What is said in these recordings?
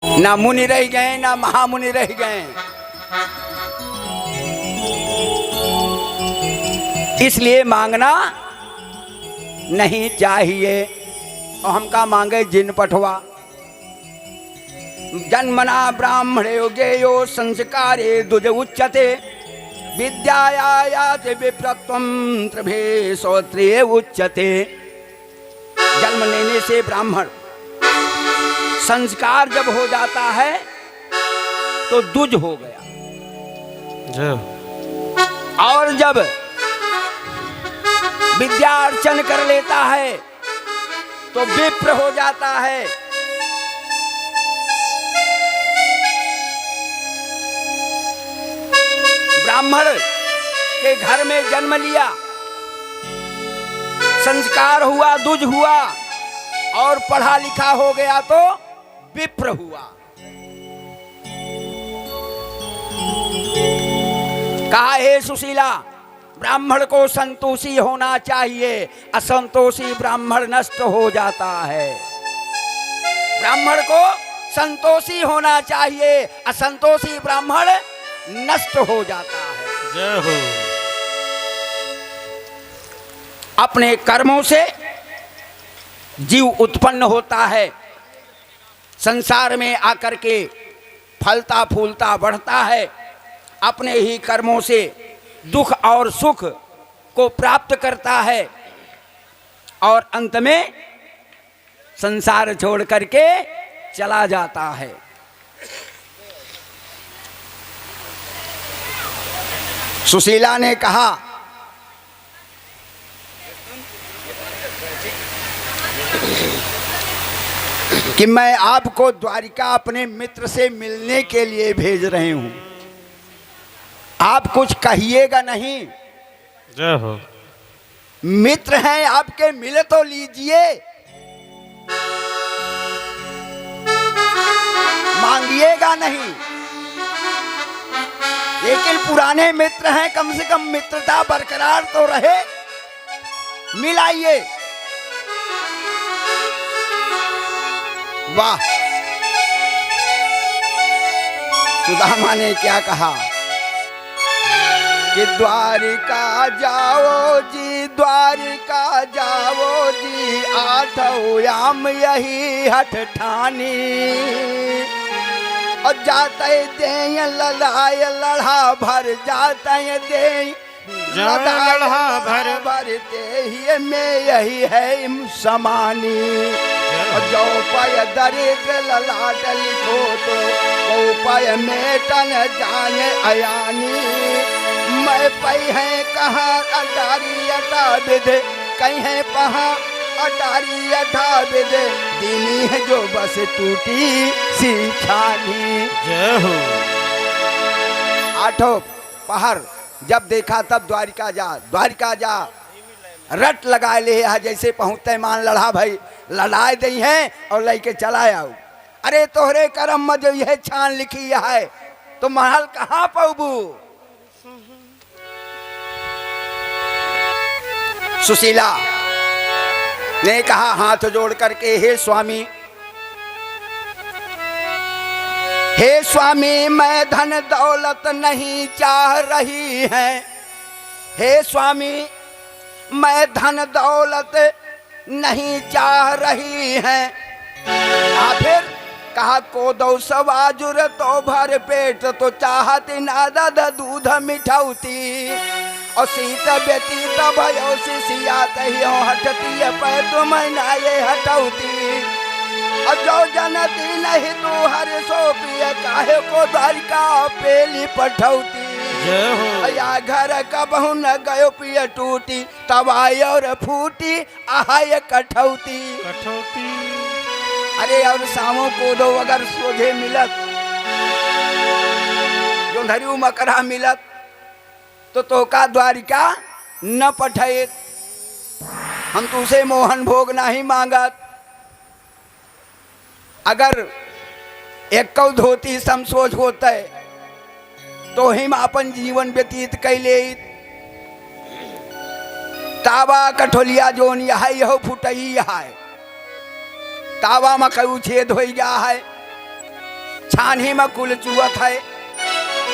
ना मुनि रह गए ना महामुनि रह गए। इसलिए मांगना नहीं चाहिए। और हम का मांगे जिन पठवा। जन्मना ब्राह्मणे गेयो संस्कारे दुज उच्यते विद्यायात विप्रत्वं त्रिभे श्रोत्रिय उच्यते। जन्म लेने से ब्राह्मण, संस्कार जब हो जाता है तो दुज हो गया, और जब विद्या अर्चन कर लेता है तो विप्र हो जाता है। ब्राह्मण के घर में जन्म लिया, संस्कार हुआ, दुज हुआ, और पढ़ा लिखा हो गया तो विप्र हुआ। कहा हे सुशीला, ब्राह्मण को संतोषी होना चाहिए, असंतोषी ब्राह्मण नष्ट हो जाता है। ब्राह्मण को संतोषी होना चाहिए, असंतोषी ब्राह्मण नष्ट हो जाता है। जय हो। अपने कर्मों से जीव उत्पन्न होता है, संसार में आकर के फलता फूलता बढ़ता है। अपने ही कर्मों से दुख और सुख को प्राप्त करता है, और अंत में संसार छोड़ करके चला जाता है। सुशीला ने कहा कि मैं आपको द्वारिका अपने मित्र से मिलने के लिए भेज रहे हूं, आप कुछ कहिएगा नहीं। जय हो। मित्र हैं आपके, मिल तो लीजिए, मांगिएगा नहीं। लेकिन पुराने मित्र हैं, कम से कम मित्रता बरकरार तो रहे, मिलाइए। वाह, सुदामा ने क्या कहा कि द्वारिका जाओ जी, द्वारिका जाओ जी, आठों याम यही हठ ठानी। और जाते दे लड़ाई लड़ा भर, जाते दे लड़ा भर, भरते ही में यही है समानी। जो पाय दरिद्र ललाट लिखो तो पाय मेटन जाने अयानी। मैं पई है कहाँ अटारी अटा विद, कहीं है पहा अटारी अटा विद, दीनी है जो बस टूटी सी छानी। जय हो। आठों पहर जब देखा तब द्वारिका जा, द्वारिका जा, रट लगा ले, जैसे पहुँचते मान लड़ा भाई, लड़ाई दी है और लेके चला आओ। अरे तोहरे कर्म में जो यह छान लिखी है तो महल कहाँ पहुबू। सुशीला ने कहा हाथ जोड़ करके, हे स्वामी, हे स्वामी, मैं धन दौलत नहीं चाह रही है। हे स्वामी, मैं धन दौलत नहीं चाह रही है। फिर कहा को दो सवाजुर तो भर पेट, तो चाहती नादद दूध मिठौती। और शीत व्यतीत भयो शिष्या तहियो हटती पै तुम नाये हटौती। और जो जनती नहीं तू हर सो पिय, काहे को द्वारिका पेली पठौती। या घर कबहू न गयो पिय टूटी, तवाई और फूटी आहाय कठौती। अरे और सामो को दो अगर सोझे मिलत, जो धरियु मकरा मिलत, तो का द्वारिका न पठे। हम तुसे मोहन भोग नहीं मांगत। अगर एक धोती समसोच होते तो हिम अपन जीवन व्यतीत कैले। तावा कठोलिया जोन यह फुटई है, तावा में कऊ छेद हो गया है। छानी में कुल चुअत है,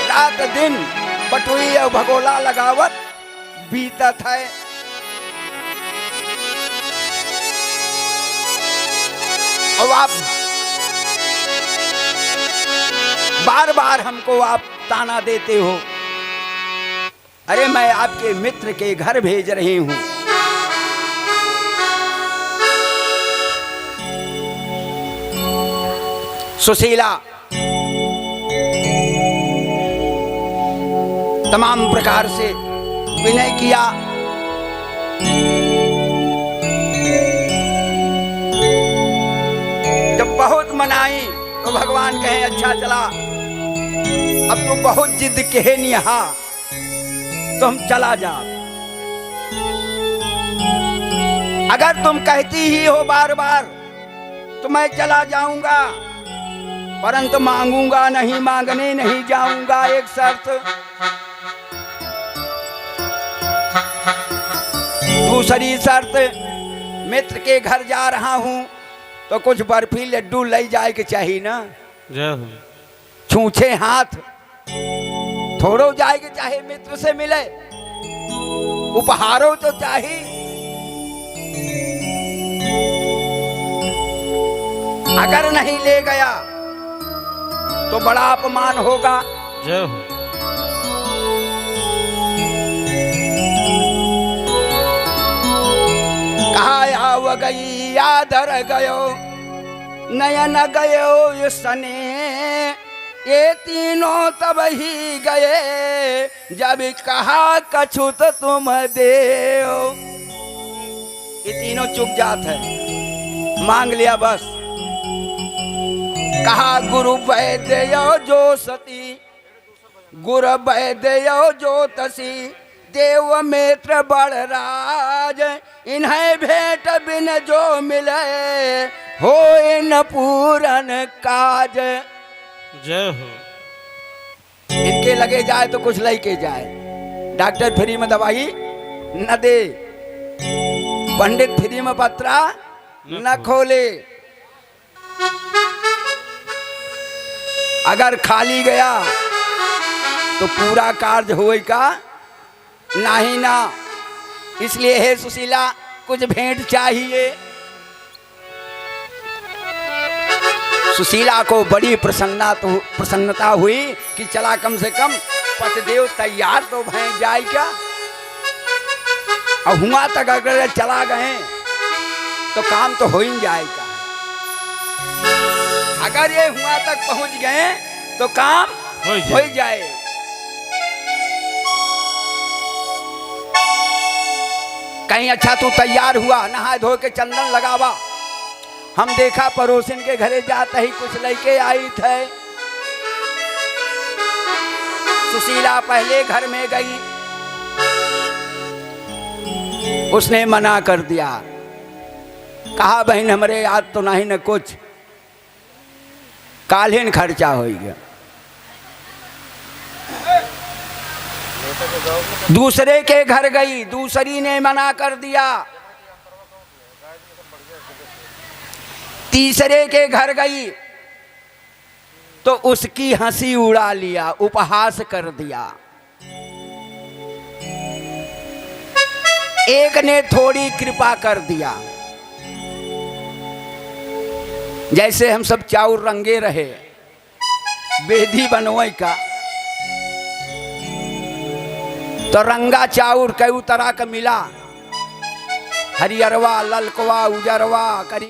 रात दिन बटुई और भगोला लगावत बीतत है। और आप बार बार हमको आप ताना देते हो। अरे मैं आपके मित्र के घर भेज रही हूं। सुशीला तमाम प्रकार से विनय किया। जब बहुत मनाई तो भगवान कहे अच्छा चला, अब तो बहुत जिद कहे निहा तो हम चला जा। अगर तुम कहती ही हो बार बार तो मैं चला जाऊंगा, परंतु मांगूंगा नहीं, मांगने नहीं जाऊंगा। एक शर्त, दूसरी शर्त, मित्र के घर जा रहा हूं तो कुछ बर्फी लड्डू ले जाए के चाहिए ना। जय हो। छूछे हाथ थोड़ो जाए के चाहे, मित्र से मिले उपहारों तो चाहिए। अगर नहीं ले गया तो बड़ा अपमान होगा। जय हो। कहा आव गई यादर गयो, नयन गयो ये सने, ये तीनों तब ही गए जब कहा कछुत तुम देओ। ये तीनों चुक जात है, मांग लिया बस। कहा गुरु वैद्य जो सती, गुरु वैद्य जो तसी, देव मित्र बड़राज, इन्हें भेंट बिन जो मिले हो इन पूरन काज। जय हो। इनके लगे जाए तो कुछ लेके जाए। डॉक्टर फ्री में दवाई न दे, पंडित फ्री में पत्रा न खोले। अगर खाली गया तो पूरा कार्य होएगा नहीं ना। इसलिए हे सुशीला कुछ भेंट चाहिए। सुशीला को बड़ी प्रसन्नता हुई कि चला कम से कम पतिदेव तैयार तो भय जाए क्या। और हुआ तक अगर चला गए तो काम तो हो ही जाएगा। अगर ये हुआ तक पहुंच गए तो काम हो जाए। कहीं अच्छा तू तैयार हुआ, नहा धो के चंदन लगावा। हम देखा पड़ोसिन के घरे जाते ही कुछ लड़के आई थे। सुशीला पहले घर में गई, उसने मना कर दिया। कहा बहन हमरे याद तो नहीं न कुछ, कालीन खर्चा हो गया। दूसरे के घर गई, दूसरी ने मना कर दिया। तीसरे के घर गई तो उसकी हंसी उड़ा लिया, उपहास कर दिया। एक ने थोड़ी कृपा कर दिया, जैसे हम सब चाउर रंगे रहे बेदी बनोई का, तो रंगा चाउर कई तरह का मिला, हरियरवा, ललकवा, उजरवा, करी